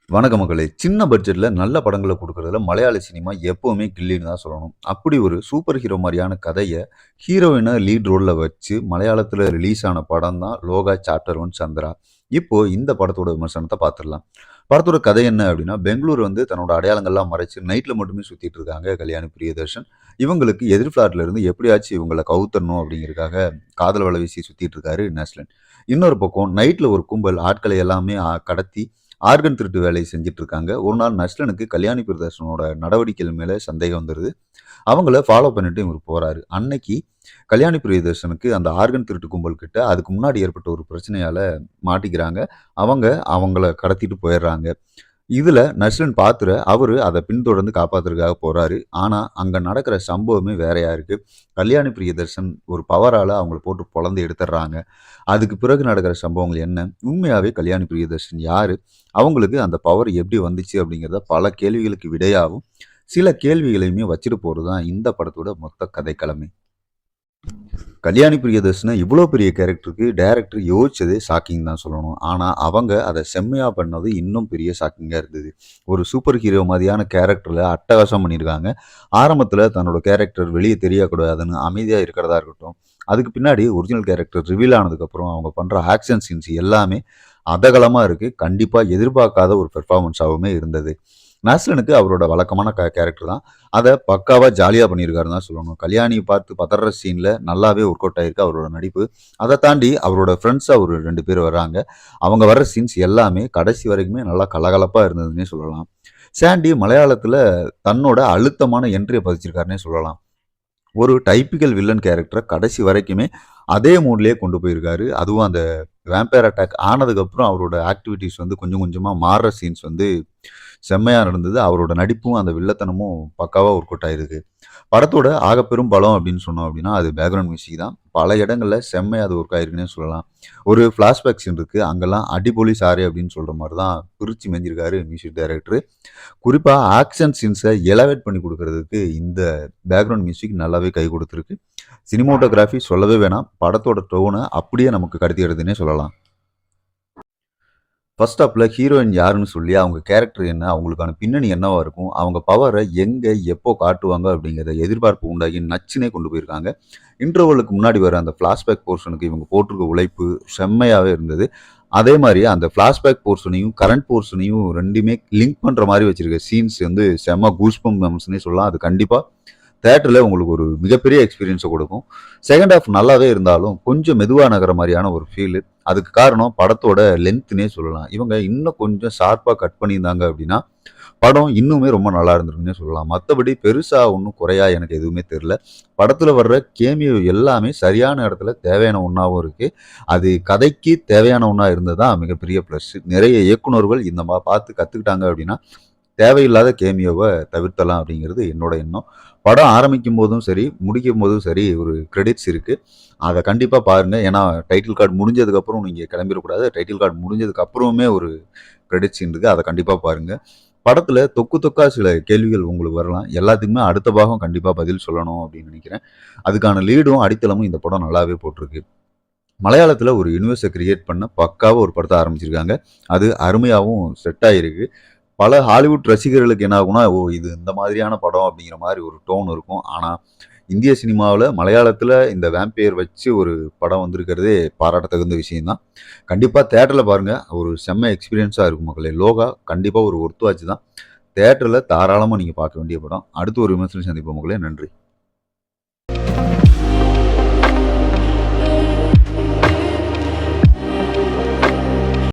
வணக்க மக்களே! சின்ன பட்ஜெட்ல நல்ல படங்கள குடுக்குறதுல மலையாள சினிமா எப்பவுமே கில்லின்னு தான் சொல்லணும். அப்படி ஒரு சூப்பர் ஹீரோ மாரியான கதைய, ஹீரோயின லீட் ரோல்ல வச்சு மலையாளத்தில ரிலீஸ் ஆன படம் தான் லோகா சாப்டர் 1 சந்திரா. இப்போ இந்த படத்தோட விமர்சனத்த பார்த்துரலாம். படத்தோட கதை என்ன அப்டின்னா, பெங்களூர் வந்து தன்னோட அடையாளங்கள்லாம் மறைச்சு நைட்ல மட்டுமே சுத்திட்டு இருக்காங்க கல்யாணி பிரியதர்ஷன். இவங்களுக்கு எதிர் ஃப்ளாட்ல இருந்து எப்படியாச்சும் இவங்கள கவுத்தரணும் அப்படிங்கிறதுக்காக காதல் வலை வீசி சுத்திட்டு இருக்காரு நஸ்லின். இன்னொரு பக்கம் நைட்ல ஒரு கும்பல் ஆட்களை எல்லாமே கடத்தி ஆர்கன் திருட்டு வேலையை செஞ்சுட்டு இருக்காங்க. ஒரு நாள் நஸ்லனுக்கு கல்யாணி பிரியதர்ஷனோட நடவடிக்கைகள் மேல சந்தேகம் வந்துருது. அவங்கள ஃபாலோ பண்ணிட்டு இவரு போறாரு. அன்னைக்கு கல்யாணி பிரியதர்ஷனுக்கு அந்த ஆர்கன் திருட்டு கும்பல் கிட்ட அதுக்கு முன்னாடி ஏற்பட்ட ஒரு பிரச்சனையால மாட்டிக்கிறாங்க. அவங்க அவங்கள கடத்திட்டு போயிடுறாங்க. இதுல நஸ்ரின் பாத்துற அவரு அத பின்தொடர்ந்து காப்பாத்துறதுக்காக போறாரு. ஆனா, அங்க நடக்கிற சம்பவமே வேறயா இருக்கு. கல்யாணி பிரியதர்ஷன் ஒரு பவரால அவங்கள போட்டு பொளந்து எடுத்துடுறாங்க. அதுக்கு பிறகு நடக்கிற சம்பவங்கள் என்ன? உண்மையாவே கல்யாணி பிரியதர்ஷன் யாரு? அவங்களுக்கு அந்த பவர் எப்படி வந்துச்சு? அப்படிங்கிறத பல கேள்விகளுக்கு விடையாவும், சில கேள்விகளையுமே வச்சுட்டு போறது தான் இந்த படத்தோட மொத்த கதைக்களமே. கல்யாணி பிரியதர்ஷன இவ்வளோ பெரிய கேரக்டருக்கு டைரக்டர் யோசிச்சதே ஷாக்கிங் தான் சொல்லணும். ஆனா, அவங்க அத செம்மையா பண்ணது இன்னும் பெரிய ஷாக்கிங்கா இருந்தது. ஒரு சூப்பர் ஹீரோ மாதிரியான கேரக்டர்ல அட்டகாசம் பண்ணியிருக்காங்க. ஆரம்பத்தில தன்னோட கேரக்டர் வெளிய தெரியக்கூடாதுன்னு அமைதியா இருக்கிறதா இருக்கட்டும். அதுக்கு பின்னாடி ஒரிஜினல் கேரக்டர் ரிவீல் ஆனதுக்கப்புறம் அவங்க பண்ற ஆக்ஷன் சீன்ஸ் எல்லாமே அதகலமா இருக்கு. கண்டிப்பா எதிர்பார்க்காத ஒரு பெர்ஃபார்மன்ஸாவுமே இருந்தது. நாஸ்லனுக்கு அவரோட வழக்கமான கேரக்டர் தான். அத பக்காவா ஜாலியா பண்ணியிருக்காருன்னு தான் சொல்லணும். கல்யாணிய பார்த்து பதற சீன்ல நல்லாவே ஒர்க் அவுட் ஆயிருக்கு அவரோட நடிப்பு. அத தாண்டி அவரோட ஃப்ரெண்ட்ஸா ஒரு 2 பேர் வர்றாங்க. அவங்க வர்ற சீன்ஸ் எல்லாமே கடைசி வரைக்குமே நல்லா கலகலப்பா இருந்ததுன்னே சொல்லலாம். சாண்டி மலையாளத்துல தன்னோட அழுத்தமான என்ட்ரிய பதிச்சிருக்காருன்னே சொல்லலாம். ஒரு டைப்பிக்கல் வில்லன் கேரக்டர கடைசி வரைக்குமே அதே மூட்லயே கொண்டு போயிருக்காரு. அதுவும் அந்த வேம்பயர் அட்டாக் ஆனதுக்கப்புறம் அவரோட ஆக்டிவிட்டீஸ் வந்து கொஞ்சம் கொஞ்சமா மாறுற சீன்ஸ் வந்து செம்மையா நடந்தது. அவரோட நடிப்பும், அந்த வில்லத்தனமும் பக்காவா ஒர்க் அவுட் ஆயிருக்கு. படத்தோட ஆகப்பெரும் பலம் அப்படின்னு சொன்னோம் அப்படின்னா, அது பேக்ரவுண்ட் மியூசிக் தான். பல இடங்கள்ல செம்மையா அது ஒர்க் ஆயிருக்குன்னே சொல்லலாம். ஒரு ஃபிளாஷ்பேக் சீன் இருக்கு. அங்கெல்லாம் அடிபொலி சாரே அப்படின்னு சொல்ற மாரி தான் பிரிச்சு மேஞ்சிருக்காரு மியூசிக் டைரக்டர். குறிப்பா ஆக்ஷன் சீன்ஸ எலவேட் பண்ணி குடுக்குறதுக்கு இந்த பேக்ரவுண்ட் மியூசிக் நல்லாவே கை குடுத்திருக்கு. சினிமாட்டோகிராஃபி சொல்லவே வேணாம். படத்தோட டோன அப்படியே நமக்கு கடத்திடுதுன்னே சொல்லலாம். ஃபர்ஸ்ட் ஹாஃப்ல ஹீரோயின் யாருன்னு சொல்லி, அவங்க கேரக்டர் என்ன, அவங்களுக்கான பின்னணி என்னவா இருக்கும், அவங்க பவர எங்க, எப்போ காட்டுவாங்க அப்படிங்கிறத எதிர்பார்ப்பு உண்டாகி நச்சுன்னே கொண்டு போயிருக்காங்க. இன்டர்வலுக்கு முன்னாடி வர அந்த ஃபிளாஷ்பேக் போர்ஷனுக்கு இவங்க போட்டிருக்க உழைப்பு செம்மையாவே இருந்தது. அதே மாரி அந்த ஃபிளாஷ்பேக் போர்ஷனையும், கரண்ட் போர்ஷனையும் 2மே லிங்க் பண்ற மாரி வச்சிருக்க சீன்ஸ் வந்து செம்ம கூஸ்பம்ப்ஸ்ன்னே சொல்லலாம். அது கண்டிப்பா தியேட்டர்ல உங்களுக்கு ஒரு மிகப்பெரிய எக்ஸ்பீரியன்ஸ கொடுக்கும். செகண்ட் ஹால்ஃப் நல்லாவே இருந்தாலும், கொஞ்சம் மெதுவா நகர்ற மாரியான ஒரு ஃபீலு. அதுக்கு காரணம் படத்தோட லென்த்ன்னே சொல்லலாம். இவங்க இன்னும் கொஞ்சம் ஷார்ப்பா கட் பண்ணியிருந்தாங்க அப்படின்னா, படம் இன்னுமே ரொம்ப நல்லா இருந்திருக்குன்னே சொல்லலாம். மத்தபடி பெருசா ஒண்ணும் குறையா எனக்கு எதுவுமே தெரியல. படத்துல வர்ற கேமியோ எல்லாமே சரியான இடத்துல தேவையான ஒண்ணாவும் இருக்கு. அது கதைக்கு தேவையான ஒண்ணா இருந்தது தான் மிகப்பெரிய ப்ளஸ். நிறைய இயக்குனர்கள் இந்த பார்த்து கத்துக்கிட்டாங்க அப்படின்னா, தேவையில்லாத கேமியோவ தவிர்த்தலாம் அப்படிங்கிறது என்னோட எண்ணம். படம் ஆரம்பிக்கும் போதும் சரி, முடிக்கும் போதும் சரி ஒரு கிரெடிட்ஸ் இருக்கு. அத கண்டிப்பா பாருங்க. ஏன்னா டைட்டில் கார்ட் முடிஞ்சதுக்கப்புறம் நீங்க கிளம்பிறக்கூடாது. டைட்டில் கார்ட் முடிஞ்சதுக்கு அப்புறமுமே ஒரு கிரெடிட் சீன் இருக்கு. அத கண்டிப்பா பாருங்க. படத்துல தொக்கு தொக்கா சில கேள்விகள் உங்களுக்கு வரலாம். எல்லாத்துக்குமே அடுத்த பாகம் கண்டிப்பா பதில் சொல்லணும் அப்படின்னு நினைக்கிறேன். அதுக்கான லீடும், அடித்தளமும் இந்த படம் நல்லாவே போட்டிருக்கு. மலையாளத்துல ஒரு யுனிவர்ஸ கிரியேட் பண்ண பக்காவா ஒரு படத்த ஆரம்பிச்சிருக்காங்க. அது அருமையாவும் செட் ஆயிருக்கு. பல ஹாலிவுட் ரசிகர்களுக்கு என்ன ஆகும்னா, ஓ! இது இந்த மாதிரியான படம் அப்படிங்கிற மாரி ஒரு டோன் இருக்கும். ஆனா, இந்திய சினிமாவுல மலையாளத்துல இந்த வேம்பயர் வச்சு ஒரு படம் வந்திருக்கிறதே பாராட்ட தகுந்த விஷயம் தான். கண்டிப்பா தியேட்டர்ல பாருங்க. ஒரு செம்ம எக்ஸ்பீரியன்ஸா இருக்கும் மக்களே. லோகா கண்டிப்பா ஒரு ஒர்த் வாட்ச் தான். தியேட்டர்ல தாராளமா நீங்க பார்க்க வேண்டிய படம். அடுத்து ஒரு விமர்சனம் சந்திப்போம் மக்களே. நன்றி.